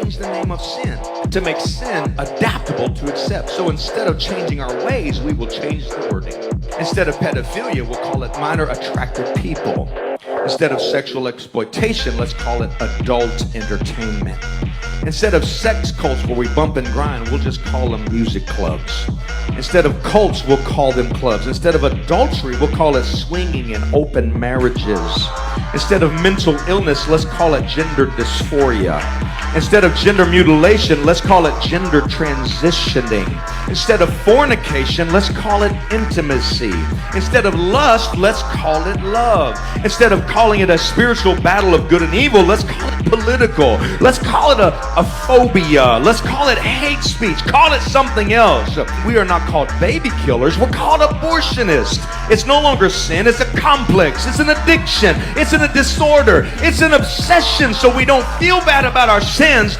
change the name of sin to make sin adaptable to accept. So instead of changing our ways, we will change the wording. Instead of pedophilia, we'll call it minor attracted people. Instead of sexual exploitation, let's call it adult entertainment. Instead of sex cults where we bump and grind, we'll just call them music clubs. Instead of cults, we'll call them clubs. Instead of adultery, we'll call it swinging and open marriages. Instead of mental illness, let's call it gender dysphoria. Instead of gender mutilation, let's call it gender transitioning. Instead of fornication, let's call it intimacy. Instead of lust, let's call it love. Instead of calling it a spiritual battle of good and evil, let's call it political. Let's call it a phobia. Let's call it hate speech. Call it something else. We are not called baby killers. We're called abortionists. It's no longer sin. It's a complex. It's an addiction. It's a disorder. It's an obsession, so we don't feel bad about our sins.